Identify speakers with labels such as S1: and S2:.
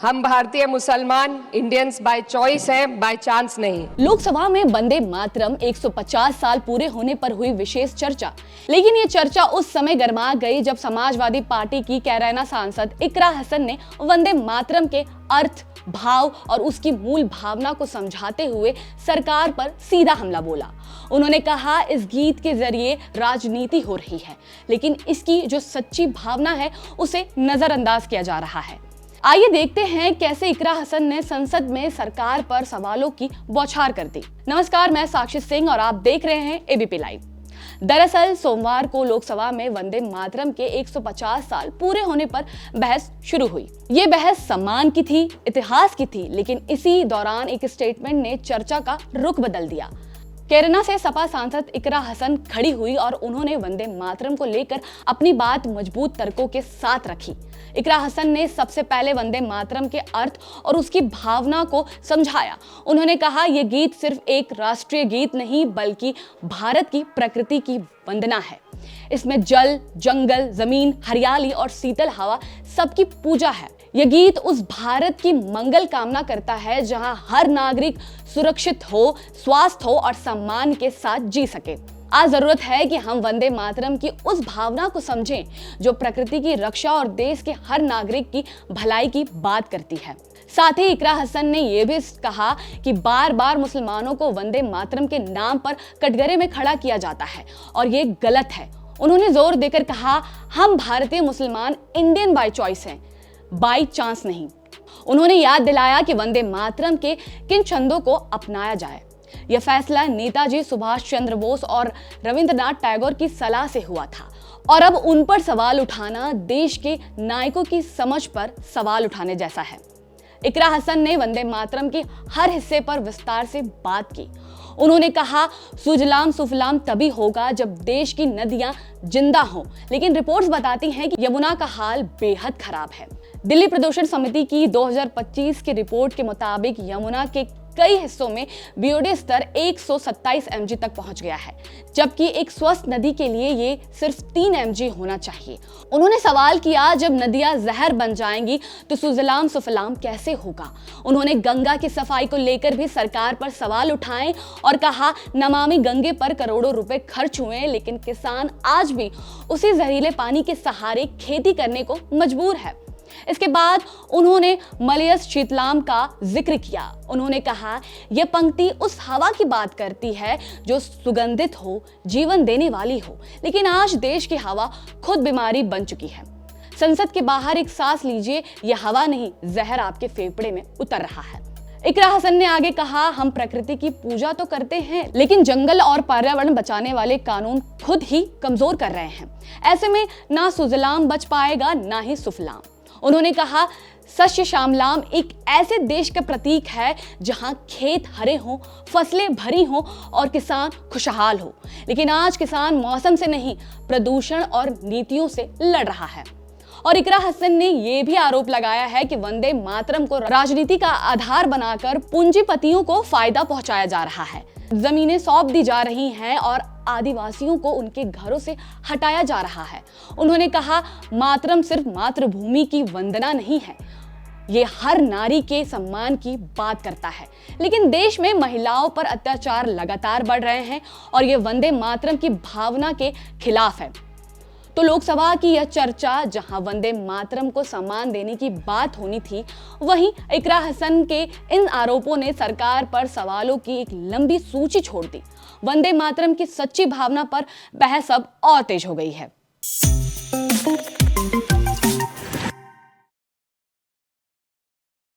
S1: हम भारतीय मुसलमान इंडियंस बाय चॉइस हैं, बाय चांस नहीं।
S2: लोकसभा में वंदे मातरम 150 साल पूरे होने पर हुई विशेष चर्चा। लेकिन ये चर्चा उस समय गर्मा गई जब समाजवादी पार्टी की कैराना सांसद इकरा हसन ने वंदे मातरम के अर्थ, भाव और उसकी मूल भावना को समझाते हुए सरकार पर सीधा हमला बोला। उन्होंने कहा, इस गीत के जरिए राजनीति हो रही है, लेकिन इसकी जो सच्ची भावना है उसे नजरअंदाज किया जा रहा है। आइए देखते हैं कैसे इकरा हसन ने संसद में सरकार पर सवालों की बौछार कर दी। नमस्कार, मैं साक्षी सिंह और आप देख रहे हैं एबीपी लाइव। दरअसल सोमवार को लोकसभा में वंदे मातरम के 150 साल पूरे होने पर बहस शुरू हुई। ये बहस सम्मान की थी, इतिहास की थी, लेकिन इसी दौरान एक स्टेटमेंट ने चर्चा का रुख बदल दिया। कैराना से सपा सांसद इकरा हसन खड़ी हुई और उन्होंने वंदे मातरम को लेकर अपनी बात मजबूत तर्कों के साथ रखी। इकरा हसन ने सबसे पहले वंदे मातरम के अर्थ और उसकी भावना को समझाया। उन्होंने कहा, यह गीत सिर्फ एक राष्ट्रीय गीत नहीं बल्कि भारत की प्रकृति की वंदना है। इसमें जल, जंगल, जमीन, हरियाली और शीतल हवा सबकी पूजा है। यह गीत उस भारत की मंगल कामना करता है जहां हर नागरिक सुरक्षित हो, स्वस्थ हो और सम्मान के साथ जी सके। आज जरूरत है कि हम वंदे मातरम की उस भावना को समझें जो प्रकृति की रक्षा और देश के हर नागरिक की भलाई की बात करती है। साथ ही इकरा हसन ने यह भी कहा कि बार बार मुसलमानों को वंदे मातरम के नाम पर कटघरे में खड़ा किया जाता है और ये गलत है। उन्होंने जोर देकर कहा, हम भारतीय मुसलमान इंडियन बाय चॉइस हैं, बाय चांस नहीं। उन्होंने याद दिलाया कि वंदे मातरम के किन छंदों को अपनाया जाए। यह फैसला नेताजी सुभाष चंद्र बोस और रविंद्रनाथ टैगोर की सलाह से हुआ था और अब उन पर सवाल उठाना देश के नायकों की समझ पर सवाल उठाने जैसा है। इकरा हसन ने वंदे मातरम के हर हिस्से पर विस्तार से बात की। उन्होंने कहा, सुजलाम सुफलाम तभी होगा जब देश की नदियां जिंदा हों, लेकिन रिपोर्ट्स बताती हैं कि यमुना का हाल बेहद खराब है। दिल्ली प्रदूषण समिति की 2025 की रिपोर्ट के मुताबिक यमुना के कई हिस्सों में बीओडी स्तर 127 mg तक पहुंच गया है, जबकि एक स्वस्थ नदी के लिए ये सिर्फ 3 mg होना चाहिए। उन्होंने सवाल किया, जब नदियां जहर बन जाएंगी तो सुजलाम सुफलाम कैसे होगा। उन्होंने गंगा की सफाई को लेकर भी सरकार पर सवाल उठाए और कहा, नमामि गंगे पर करोड़ों रुपए खर्च हुए, लेकिन किसान आज भी उसी जहरीले पानी के सहारे खेती करने को मजबूर है। इसके बाद उन्होंने मलयस शीतलाम का जिक्र किया। उन्होंने कहा, यह पंक्ति उस हवा की बात करती है जो सुगंधित हो, जीवन देने वाली हो, लेकिन आज देश की हवा खुद बीमारी बन चुकी है। संसद के बाहर एक सांस लीजिए, यह हवा नहीं, जहर आपके फेफड़े में उतर रहा है। इकरा हसन ने आगे कहा, हम प्रकृति की पूजा तो करते हैं, लेकिन जंगल और पर्यावरण बचाने वाले कानून खुद ही कमजोर कर रहे हैं। ऐसे में ना सुजलाम बच पाएगा, ना ही सुफलाम। उन्होंने कहा, सस्य श्यामलाम एक ऐसे देश का प्रतीक है जहां खेत हरे हों, फसलें भरी हों और किसान खुशहाल हो। लेकिन आज किसान मौसम से नहीं, प्रदूषण और नीतियों से लड़ रहा है। और इकरा हसन ने यह भी आरोप लगाया है कि वंदे मातरम को राजनीति का आधार बनाकर पूंजीपतियों को फायदा पहुंचाया जा रहा है। जमीनें सौंप दी जा रही हैं और आदिवासियों को उनके घरों से हटाया जा रहा है। उन्होंने कहा, मातरम सिर्फ मातृभूमि की वंदना नहीं है, ये हर नारी के सम्मान की बात करता है। लेकिन देश में महिलाओं पर अत्याचार लगातार बढ़ रहे हैं और ये वंदे मातरम की भावना के खिलाफ है। तो लोकसभा की यह चर्चा जहां वंदे मातरम को सम्मान देने की बात होनी थी, वहीं इकरा हसन के इन आरोपों ने सरकार पर सवालों की एक लंबी सूची छोड़ दी। वंदे मातरम की सच्ची भावना पर बहस अब और तेज हो गई है।